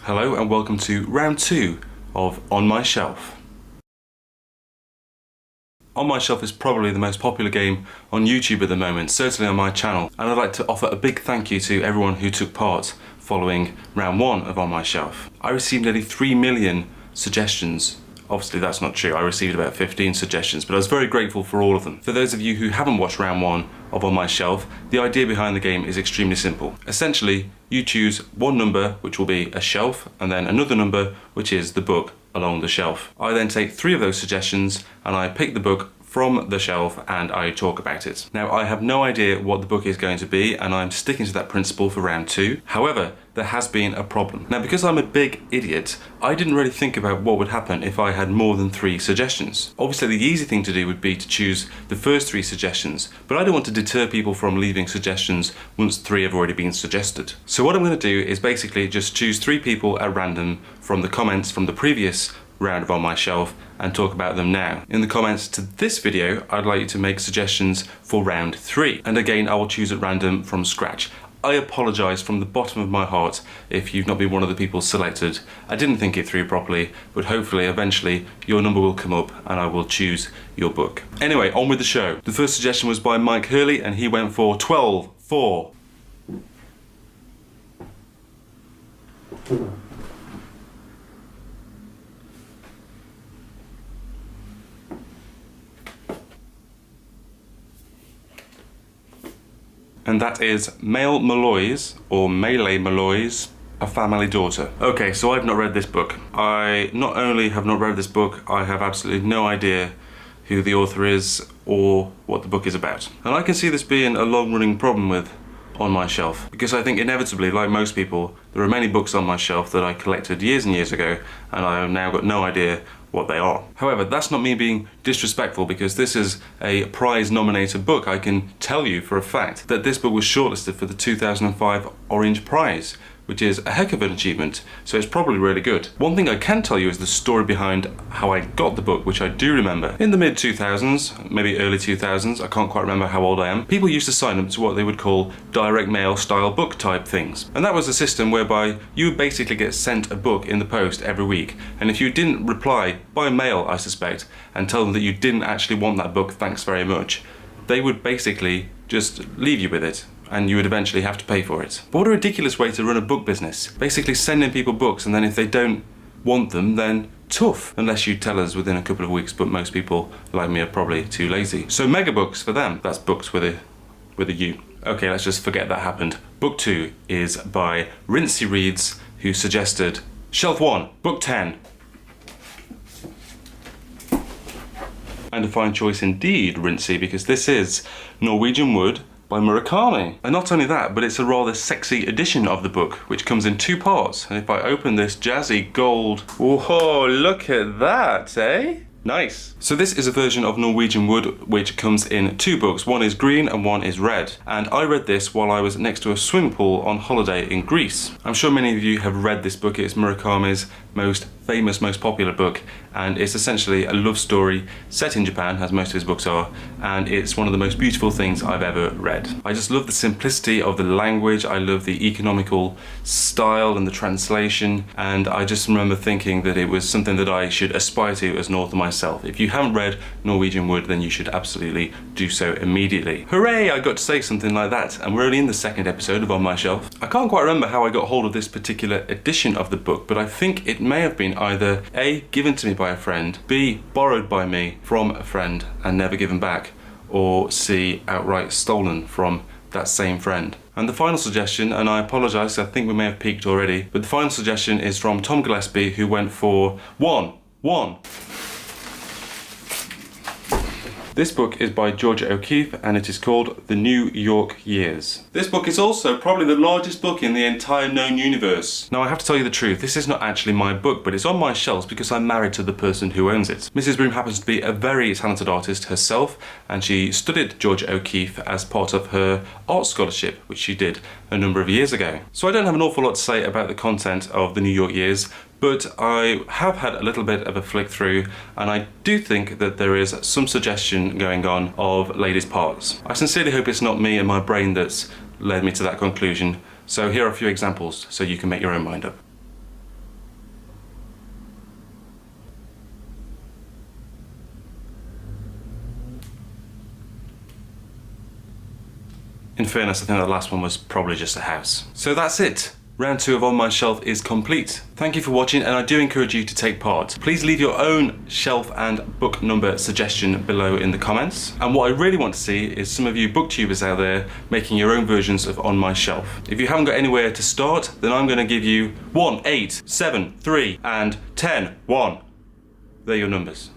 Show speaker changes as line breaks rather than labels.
Hello and welcome to round 2 of On My Shelf. On My Shelf is probably the most popular game on YouTube at the moment, certainly on my channel, and I'd like to offer a big thank you to everyone who took part following round 1 of On My Shelf. I received nearly 3 million suggestions. Obviously that's not true, I received about 15 suggestions, but I was very grateful for all of them. For those of you who haven't watched round 1 of On My Shelf, the idea behind the game is extremely simple. Essentially, you choose one number, which will be a shelf, and then another number, which is the book along the shelf. I then take 3 of those suggestions and I pick the book from the shelf and I talk about it. Now I have no idea what the book is going to be and I'm sticking to that principle for round 2. However, there has been a problem. Now because I'm a big idiot, I didn't really think about what would happen if I had more than 3 suggestions. Obviously the easy thing to do would be to choose the first 3 suggestions, but I don't want to deter people from leaving suggestions once 3 have already been suggested. So what I'm going to do is basically just choose 3 people at random from the comments from the previous round of On My Shelf and talk about them now. In the comments to this video, I'd like you to make suggestions for round 3. And again, I will choose at random from scratch. I apologise from the bottom of my heart if you've not been one of the people selected. I didn't think it through properly, but hopefully eventually your number will come up and I will choose your book. Anyway, on with the show. The first suggestion was by Mike Hurley and he went for 12, 4. And that is Male Maloy's, or Meile Maloy's, A Family Daughter. Okay, so I've not read this book. I not only have not read this book, I have absolutely no idea who the author is or what the book is about. And I can see this being a long-running problem with On My Shelf, because I think inevitably, like most people, there are many books on my shelf that I collected years and years ago, and I have now got no idea what they are. However, that's not me being disrespectful because this is a prize-nominated book. I can tell you for a fact that this book was shortlisted for the 2005 Orange Prize, which is a heck of an achievement, so it's probably really good. One thing I can tell you is the story behind how I got the book, which I do remember. In the mid-2000s, maybe early 2000s, I can't quite remember how old I am, people used to sign up to what they would call direct mail style book type things. And that was a system whereby you would basically get sent a book in the post every week, and if you didn't reply by mail, I suspect, and tell them that you didn't actually want that book, thanks very much, they would basically just leave you with it, and you would eventually have to pay for it. But what a ridiculous way to run a book business. Basically sending people books and then if they don't want them, then tough. Unless you tell us within a couple of weeks, but most people like me are probably too lazy. So mega books for them. That's books with a U. Okay, let's just forget that happened. Book 2 is by Rincey Reads, who suggested Shelf 1, Book 10. And a fine choice indeed, Rincey, because this is Norwegian Wood by Murakami. And not only that, but it's a rather sexy edition of the book, which comes in 2 parts. And if I open this jazzy gold, whoa, look at that, eh? Nice. So this is a version of Norwegian Wood which comes in 2 books. One is green and one is red. And I read this while I was next to a swimming pool on holiday in Greece. I'm sure many of you have read this book. It's Murakami's most famous, most popular book, and it's essentially a love story set in Japan, as most of his books are, and it's one of the most beautiful things I've ever read. I just love the simplicity of the language, I love the economical style and the translation, and I just remember thinking that it was something that I should aspire to as an author myself. If you haven't read Norwegian Wood, then you should absolutely do so immediately. Hooray, I got to say something like that, and we're only in the 2nd episode of On My Shelf. I can't quite remember how I got hold of this particular edition of the book, but I think it may have been either A, given to me by a friend, B, borrowed by me from a friend and never given back, or C, outright stolen from that same friend. And the final suggestion, and I apologise, I think we may have peaked already, but the final suggestion is from Tom Gillespie, who went for 1. This book is by Georgia O'Keeffe and it is called The New York Years. This book is also probably the largest book in the entire known universe. Now I have to tell you the truth, this is not actually my book, but it's on my shelves because I'm married to the person who owns it. Mrs. Broom happens to be a very talented artist herself, and she studied Georgia O'Keeffe as part of her art scholarship, which she did a number of years ago. So I don't have an awful lot to say about the content of The New York Years, but I have had a little bit of a flick through and I do think that there is some suggestion going on of ladies' parts. I sincerely hope it's not me and my brain that's led me to that conclusion, so here are a few examples so you can make your own mind up. fairness, I think the last one was probably just a house. So that's it. Round 2 of On My Shelf is complete. Thank you for watching, and I do encourage you to take part. Please leave your own shelf and book number suggestion below in the comments. And what I really want to see is some of you booktubers out there making your own versions of On My Shelf. If you haven't got anywhere to start, then I'm going to give you 1, 8, 7, 3, and 10, 1. They're your numbers.